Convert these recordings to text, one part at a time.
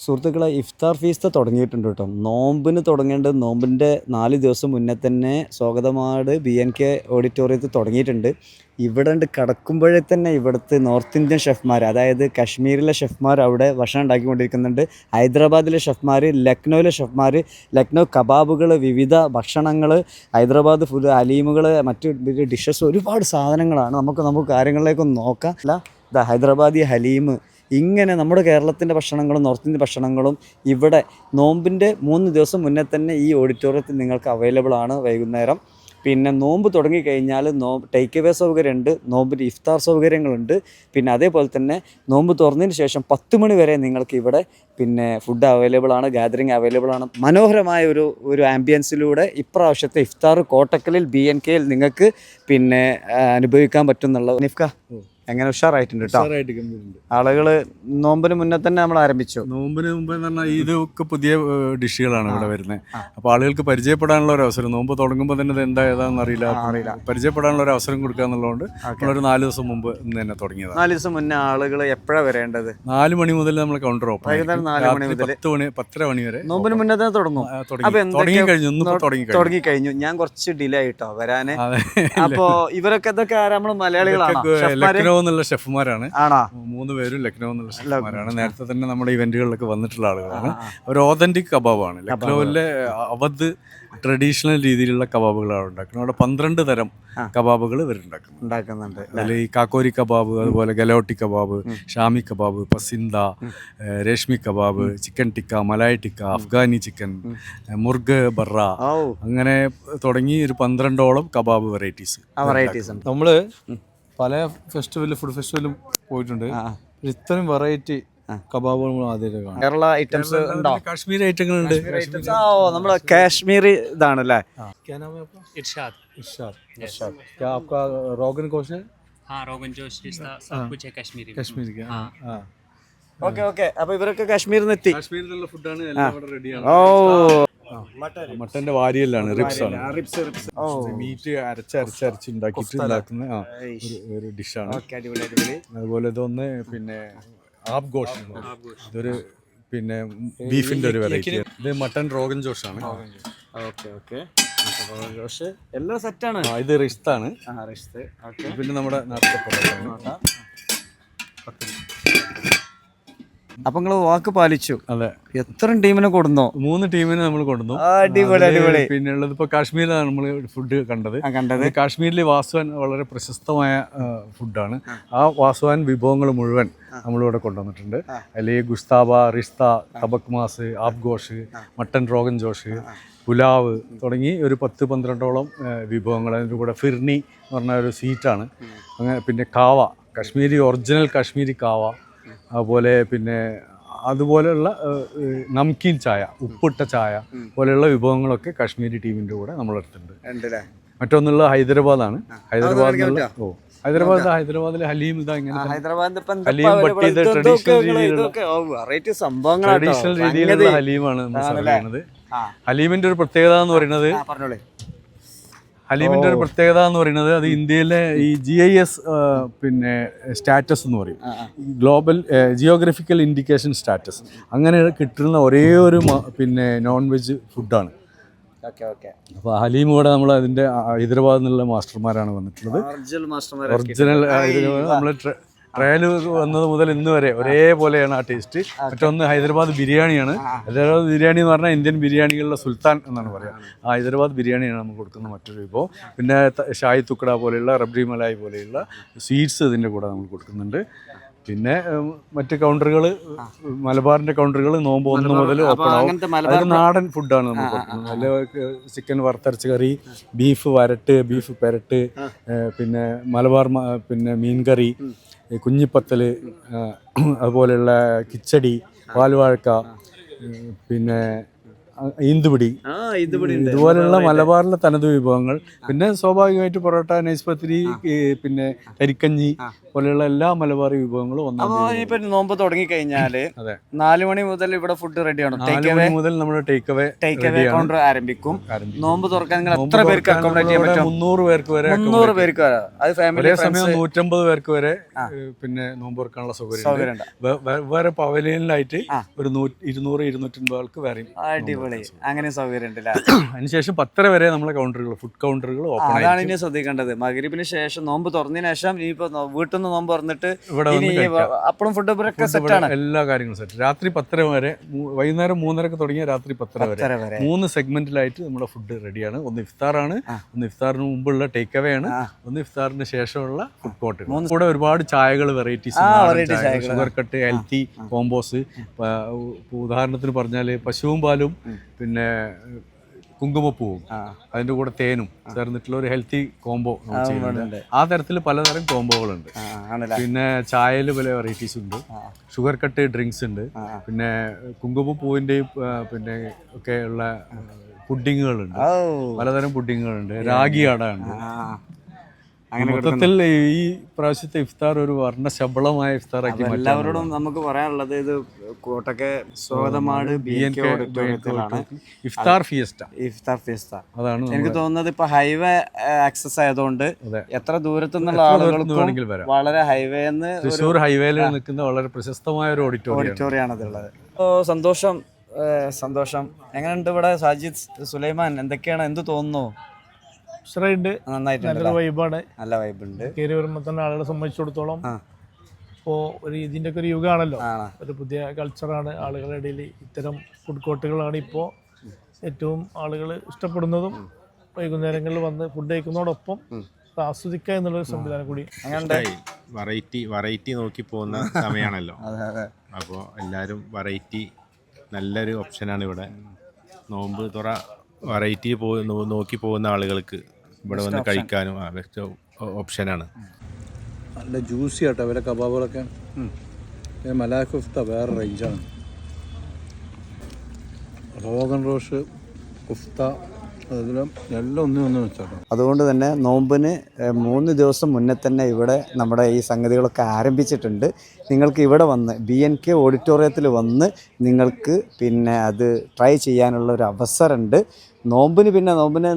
സുഹൃത്തുക്കളെ ഇഫ്താർ ഫീസ്റ്റ് തുടങ്ങിയിട്ടുണ്ട് കേട്ടോ. നോമ്പിന് തുടങ്ങേണ്ടത് നോമ്പിൻ്റെ 4 ദിവസം മുന്നേ തന്നെ സ്വാഗതമാട് BNK ഓഡിറ്റോറിയത്തിൽ തുടങ്ങിയിട്ടുണ്ട്. ഇവിടെ കടക്കുമ്പോഴേ തന്നെ ഇവിടുത്തെ നോർത്ത് ഇന്ത്യൻ ഷെഫ്മാർ, അതായത് കാശ്മീരിലെ ഷെഫ്മാർ അവിടെ ഭക്ഷണം ഉണ്ടാക്കിക്കൊണ്ടിരിക്കുന്നുണ്ട്. ഹൈദരാബാദിലെ ഷെഫ്മാർ, ലക്നൗവിലെ ഷെഫ്മാർ, ലക്നൗ കബാബുകൾ, വിവിധ ഭക്ഷണങ്ങൾ, ഹൈദരാബാദ് ഫുഡ്, അലീമുകൾ, മറ്റ് ഡിഷസ്, ഒരുപാട് സാധനങ്ങളാണ്. നമുക്ക് കാര്യങ്ങളിലേക്കൊന്ന് നോക്കാം. അല്ല ഇതാ ഹൈദരാബാദി ഹലീം, ഇങ്ങനെ നമ്മുടെ കേരളത്തിൻ്റെ ഭക്ഷണങ്ങളും നോർത്ത് ഇന്ത്യൻ ഭക്ഷണങ്ങളും ഇവിടെ നോമ്പിൻ്റെ 3 ദിവസം മുന്നേ തന്നെ ഈ ഓഡിറ്റോറിയത്തിൽ നിങ്ങൾക്ക് അവൈലബിൾ ആണ് വൈകുന്നേരം. പിന്നെ നോമ്പ് തുടങ്ങിക്കഴിഞ്ഞാൽ ടേക്ക് അവേ സൗകര്യമുണ്ട്, നോമ്പിൻ്റെ ഇഫ്താർ സൗകര്യങ്ങളുണ്ട്. പിന്നെ അതേപോലെ തന്നെ നോമ്പ് തുറന്നതിന് ശേഷം 10 മണി വരെ നിങ്ങൾക്ക് ഇവിടെ പിന്നെ ഫുഡ് അവൈലബിൾ ആണ്, ഗാദറിങ് അവൈലബിൾ ആണ്. മനോഹരമായ ഒരു ആംബിയൻസിലൂടെ ഇപ്രാവശ്യത്തെ ഇഫ്താർ കോട്ടക്കലിൽ BNKയിൽ നിങ്ങൾക്ക് പിന്നെ അനുഭവിക്കാൻ പറ്റുന്നുള്ള. നിഫ്ക എങ്ങനെ ഉഷാറായിട്ടുണ്ട് കേട്ടോ. ആളുകൾ നോമ്പിന് മുന്നേ തന്നെ നമ്മൾ ആരംഭിച്ചു. നോമ്പിന് മുമ്പ് എന്ന് പറഞ്ഞാൽ ഇതൊക്കെ പുതിയ ഡിഷുകളാണ് ഇവിടെ വരുന്നത്. അപ്പോൾ ആളുകൾക്ക് പരിചയപ്പെടാനുള്ള ഒരു അവസരം, നോമ്പ് തുടങ്ങുമ്പോൾ തന്നെ ഇത് ഏതാണെന്ന് അറിയില്ല, പരിചയപ്പെടാനുള്ള ഒരു അവസരം കൊടുക്കുക എന്നുള്ളതുകൊണ്ട് നമ്മളൊരു 4 ദിവസം മുമ്പ് ഇന്ന് തന്നെ തുടങ്ങിയതാണ്. 4 ദിവസം മുന്നേ ആളുകൾ എപ്പോഴാണ് വരേണ്ടത്? 4 മണി മുതൽ നമ്മൾ കൗണ്ടർ ഓപ്പൺ, വൈകുന്നേരം 4 മണി മുതൽ 10:30 മണി വരെ. നോമ്പിന് മുന്നേ തന്നെ തുടങ്ങും. തുടങ്ങിക്കഴിഞ്ഞു. ഞാൻ കുറച്ച് ഡിലേ ആയിട്ടോ വരാന്. അപ്പോ ഇവരൊക്കെ ഇതൊക്കെ നമ്മൾ മലയാളികളാണ്, എന്നുള്ള ഷെഫ്മാരാണ്. 3 പേരും ലക്നൗ എന്നുള്ള ഷെഫ്മാരാണ്. നേരത്തെ തന്നെ നമ്മുടെ ഇവന്റുകളിലൊക്കെ വന്നിട്ടുള്ള ആളുകളാണ്. ഒരു ഓതന്റിക് കബാബാണ്. ലക്നൗവിലെ അവധ് ട്രഡീഷണൽ രീതിയിലുള്ള കബാബുകളാണ് ഉണ്ടാക്കുന്നത്. അവിടെ 12 തരം കബാബുകൾ ഇവരുണ്ടാക്കുന്നുണ്ട്. അതിൽ ഈ കാക്കോരി കബാബ്, അതുപോലെ galouti kebab, shami kebab, pasanda, reshmi kebab, chicken tikka, malai tikka, Afghani chicken, murgh barra, അങ്ങനെ തുടങ്ങി ഒരു 12ഓളം കബാബ് വെറൈറ്റീസ്. നമ്മള് പല ഫുഡ് ഫെസ്റ്റിവലും പോയിട്ടുണ്ട്. ഇത്രയും വെറൈറ്റി കബാബുകൾ ആദ്യമായിട്ട് കാണാം. കേരള ഐറ്റംസ് ഉണ്ടോ? കാശ്മീരി ഐറ്റങ്ങളുണ്ട്. നമ്മളെ കാശ്മീരി ഇതാണല്ലേ. रोगन जोश है। हाँ, रोगन जोश सब कुछ है कश्मीरी में। ഓക്കെ. അപ്പൊ ഇവരൊക്കെ കാശ്മീരിൽ നിന്ന് എത്തി. കാശ്മീരിലുള്ള ഫുഡാണ് എല്ലാം ഇവിടെ റെഡിയാണ്. മട്ടന്റെ വാരിയല്ലാണ്, റിബ്സ് ആണ്. മീറ്റ് അരച്ച് ഉണ്ടാക്കുന്ന ഒരു ഡിഷാണ്. അതുപോലെ ഇതൊന്ന് പിന്നെ ആബ് ഗോഷ്, ഇതൊരു പിന്നെ ബീഫിന്റെ ഒരു വെറൈറ്റി. ഇത് മട്ടൻ റോഗൻ ജോഷാണ്. എല്ലാം സെറ്റാണ്. ഇത് റിഷ്താണ്. പിന്നെ നമ്മുടെ നാട്ടിലെ പൊറോട്ട. അപ്പൊ നിങ്ങള് വാക്ക് പാലിച്ചു. അതെ. എത്ര ടീമിനെ കൊടുന്നോ? 3 ടീമിനെ നമ്മൾ കൊടുന്നു. പിന്നെ ഉള്ളത് ഇപ്പൊ കാശ്മീരിലാണ് നമ്മൾ ഫുഡ് കണ്ടത്. കാശ്മീരിലെ വാസ്വാൻ വളരെ പ്രശസ്തമായ ഫുഡാണ്. ആ വാസ്വാൻ വിഭവങ്ങൾ മുഴുവൻ നമ്മളിവിടെ കൊണ്ടുവന്നിട്ടുണ്ട്. അല്ലെങ്കിൽ ഗുസ്താബ, റിഷ്ത, തബക് മാസ്, ആബ് ഗോഷ്, മട്ടൻ റോഗൻ ജോഷ്, പുലാവ് തുടങ്ങി ഒരു 10-12ഓളം വിഭവങ്ങൾ. അതിൻ്റെ കൂടെ ഫിർണി എന്ന് പറഞ്ഞ ഒരു സ്വീറ്റാണ്. അങ്ങനെ പിന്നെ കാവ, ഒറിജിനൽ കാശ്മീരി കാവ, അതുപോലെ പിന്നെ അതുപോലെയുള്ള നംകീൻ ചായ, ഉപ്പിട്ട ചായ പോലെയുള്ള വിഭവങ്ങളൊക്കെ കാശ്മീരി ടീമിൻ്റെ കൂടെ നമ്മളെടുത്തിട്ടുണ്ട്. മറ്റൊന്നുള്ള ഹൈദരാബാദാണ്. ഹൈദരാബാദിലെ ഹലീം, ഇതാ ഇങ്ങനെ ഹലീം പട്ടി, ഇത് ട്രഡീഷണൽ രീതിയിലുള്ള ഹലീമാണ് നമ്മൾ സെർവ് ചെയ്യുന്നത്. ഹലീമിന്റെ ഒരു പ്രത്യേകത എന്ന് പറയുന്നത് അത് ഇന്ത്യയിലെ ഈ GIS പിന്നെ സ്റ്റാറ്റസ് എന്ന് പറയും, ഗ്ലോബൽ ജിയോഗ്രഫിക്കൽ ഇൻഡിക്കേഷൻ സ്റ്റാറ്റസ്, അങ്ങനെ കിട്ടുന്ന ഒരേ ഒരു പിന്നെ നോൺ വെജ് ഫുഡാണ്. അപ്പോൾ ഹലീം കൂടെ നമ്മൾ അതിൻ്റെ ഹൈദരാബാദിൽ നിന്നുള്ള മാസ്റ്റർമാരാണ് വന്നിട്ടുള്ളത്. ഒറിജിനൽ നമ്മൾ ട്രയൽ വന്നത് മുതൽ ഇന്ന് വരെ ഒരേപോലെയാണ് ആ ടേസ്റ്റ്. മറ്റൊന്ന് ഹൈദരാബാദ് ബിരിയാണിയാണ്. ഹൈദരാബാദ് ബിരിയാണി എന്ന് പറഞ്ഞാൽ ഇന്ത്യൻ ബിരിയാണികളുടെ സുൽത്താൻ എന്നാണ് പറയുക. ആ ഹൈദരാബാദ് ബിരിയാണിയാണ് നമ്മൾ കൊടുക്കുന്ന മറ്റൊരു വിഭവം. പിന്നെ ഷാഹി തുക്കട പോലെയുള്ള, റബ്രി മലായി പോലെയുള്ള സ്വീറ്റ്സ് ഇതിൻ്റെ കൂടെ നമ്മൾ കൊടുക്കുന്നുണ്ട്. പിന്നെ മറ്റ് കൗണ്ടറുകൾ, മലബാറിൻ്റെ കൗണ്ടറുകൾ നോമ്പ് 1 മുതൽ ഓപ്പൺ ആവും. അത് നാടൻ ഫുഡാണ് നമ്മൾ കൊടുക്കുന്നത്. അതിൽ ചിക്കൻ വറുത്തരച്ച കറി, ബീഫ് വരട്ട്, ബീഫ് പെരട്ട്, പിന്നെ മലബാർ പിന്നെ മീൻ കറി, കുഞ്ഞിപ്പത്തൽ, അതുപോലെയുള്ള കിച്ചടി, പാൽവാഴക്ക, പിന്നെ ഈന്തുപിടി, ഇതുപോലെയുള്ള മലബാറിലെ തനത് വിഭവങ്ങൾ. പിന്നെ സ്വാഭാവികമായിട്ട് പൊറോട്ട, നൈസ് പത്തിരി, പിന്നെ കരിക്കഞ്ഞി പോലെയുള്ള എല്ലാ മലബാറി വിഭവങ്ങളും അപ്പൊ ഇനിയിപ്പോ നോമ്പ് തുടങ്ങി കഴിഞ്ഞാല് അതെ. 4 മണി മുതൽ ഇവിടെ ഫുഡ് റെഡിയാണോ? 4 മണി മുതൽ നമ്മുടെ ടേക്ക് അവേ കൗണ്ടർ ആരംഭിക്കും. നോമ്പ് തുറക്കാൻ നിങ്ങൾ എത്ര പേർക്ക് അക്കോമഡേറ്റ് ചെയ്യാൻ പറ്റും? 300 പേർക്ക് വരെ 300 പേർക്ക് വരെ. അത് ഫാമിലി ഒരേ സമയം 150 പേർക്ക് വരെ പിന്നെ നോമ്പ് തുറക്കാനുള്ള സൗകര്യം. വേറെ പവലിയനിലായിട്ട് ഒരു 200-250 ആൾക്ക് വേറെയും. അടിപൊളി, അങ്ങനെ സൗകര്യം ഉണ്ട്. അതിനുശേഷം 10 വരെ നമ്മളെ ഫുഡ് കൗണ്ടറുകൾ ഓപ്പൺ ആയി. അതാണ് ഇനി ശ്രദ്ധിക്കേണ്ടത്. മഗ്‌രിബിന് ശേഷം നോമ്പ് തുറന്നതിന് ശേഷം ഇനിയിപ്പോ വീട്ടിൽ നിന്ന് നോമ്പ് തുറന്നിട്ട് അപ്പഴും ഫുഡ് ഒക്കെ സെറ്റാണ്. എല്ലാ കാര്യങ്ങളും സെറ്റ്. രാത്രി 10 വരെ, വൈകുന്നേരം 3:30 തുടങ്ങിയ രാത്രി 10 വരെ 3 സെഗ്മെന്റിലായിട്ട് നമ്മുടെ ഫുഡ് റെഡിയാണ്. ഒന്ന് ഇഫ്താറാണ്, ഒന്ന് ഇഫ്താറിന് മുമ്പുള്ള ടേക്ക് അവേ ആണ്, ഒന്ന് ഇഫ്താറിന് ശേഷമുള്ള ഫുഡ് കോർട്ട്. കൂടെ ഒരുപാട് ചായകൾ, varieties, sugar cut, healthy combos. ഉദാഹരണത്തിന് പറഞ്ഞാൽ പശുവും പാലും പിന്നെ കുങ്കുമപ്പൂവും അതിൻ്റെ കൂടെ തേനും ചേർന്നിട്ടുള്ള ഒരു ഹെൽത്തി കോംബോ ചെയ്യുന്നുണ്ട്. ആ തരത്തിൽ പലതരം കോംബോകളുണ്ട്. പിന്നെ ചായയിൽ പല വെറൈറ്റീസ് ഉണ്ട്, ഷുഗർ കട്ട് ഡ്രിങ്ക്സ് ഉണ്ട്, പിന്നെ കുങ്കുമപ്പൂവിൻ്റെയും പിന്നെ ഒക്കെ ഉള്ള പുഡിങ്ങുകളുണ്ട്, പലതരം പുഡിങ്ങുകളുണ്ട്, രാഗി അട ഉണ്ട്. മൊത്തത്തിൽ ഈ പ്രാവശ്യത്തെ ഇഫ്താർ ഒരു വർണ്ണശബളമായ ഇഫ്താറാക്കി മാറ്റി. എല്ലാവരോടും നമുക്ക് പറയാനുള്ളത് ഇത് കോട്ടക്കെ സ്വാഗതമാട് ഇഫ്താർ ഫിയസ്റ്റ. അതാണ് എനിക്ക് തോന്നുന്നത്. ഇപ്പൊ ഹൈവേ ആക്സസ് ആയതുകൊണ്ട് എത്ര ദൂരത്തു നിന്നുള്ള ആളുകൾക്ക് വളരെ ഹൈവേന്ന് തൃശ്ശൂർ ഹൈവേയിൽ നിൽക്കുന്ന വളരെ പ്രശസ്തമായ ഒരു ഓഡിറ്റോറിയം ആണതുള്ളത്. സന്തോഷം. എങ്ങനെയുണ്ട് ഇവിടെ സാജിദ് സുലൈമാൻ? എന്തൊക്കെയാണ്, എന്ത് തോന്നുന്നു? നല്ല വൈബാണ്. നല്ല വൈബുണ്ട്. കയറി വരുമ്പോൾ തന്നെ ആളുകളെ സംബന്ധിച്ചിടത്തോളം ഇപ്പോൾ ഒരു ഇതിൻ്റെ ഒക്കെ ഒരു യുഗമാണല്ലോ, ഒരു പുതിയ കൾച്ചറാണ്. ആളുകളുടെ ഇടയിൽ ഇത്തരം ഫുഡ് കോർട്ടുകളാണ് ഇപ്പോൾ ഏറ്റവും ആളുകൾ ഇഷ്ടപ്പെടുന്നതും. വൈകുന്നേരങ്ങളിൽ വന്ന് ഫുഡ് കഴിക്കുന്നതോടൊപ്പം ആസ്വദിക്കുക എന്നുള്ളൊരു സംവിധാനം കൂടി. വെറൈറ്റി നോക്കി പോകുന്ന സമയമാണല്ലോ. അപ്പോൾ എല്ലാവരും വെറൈറ്റി നല്ലൊരു ഓപ്ഷനാണ് ഇവിടെ. നോമ്പ് തുറ വെറൈറ്റി നോക്കി പോകുന്ന ആളുകൾക്ക് ഇവിടെ വന്ന് കഴിക്കാനും ബെസ്റ്റ് ഓപ്ഷനാണ്. നല്ല ജ്യൂസി ആട്ടോ അവരെ കബാബുകളൊക്കെ. മലായ് കുഫ്ത വേറെ റേഞ്ചാണ്. റോഗൻ റോഷ്, കുഫ്ത, അതിലും എല്ലാം ഒന്നും വെച്ചാട്ടോ. അതുകൊണ്ട് തന്നെ നോമ്പിന് 3 ദിവസം മുന്നേ തന്നെ ഇവിടെ നമ്മുടെ ഈ സംഗതികളൊക്കെ ആരംഭിച്ചിട്ടുണ്ട്. നിങ്ങൾക്ക് ഇവിടെ വന്ന് BNK ഓഡിറ്റോറിയത്തിൽ വന്ന് നിങ്ങൾക്ക് പിന്നെ അത് ട്രൈ ചെയ്യാനുള്ള ഒരു അവസരമുണ്ട്. നോമ്പിന്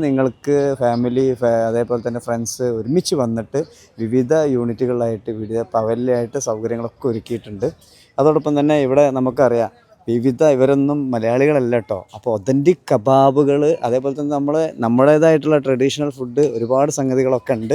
നിങ്ങൾക്ക് ഫാമിലി അതേപോലെ തന്നെ ഫ്രണ്ട്സ് ഒരുമിച്ച് വന്നിട്ട് വിവിധ യൂണിറ്റുകളിലായിട്ട് വിവിധ പവലിലായിട്ട് സൗകര്യങ്ങളൊക്കെ ഒരുക്കിയിട്ടുണ്ട്. അതോടൊപ്പം തന്നെ ഇവിടെ നമുക്കറിയാം ഇവരൊന്നും മലയാളികളല്ല കേട്ടോ. അപ്പോൾ ഒതൻറ്റിക് കബാബുകൾ, അതേപോലെ തന്നെ നമ്മുടേതായിട്ടുള്ള ട്രഡീഷണൽ ഫുഡ്, ഒരുപാട് സംഗതികളൊക്കെ ഉണ്ട്.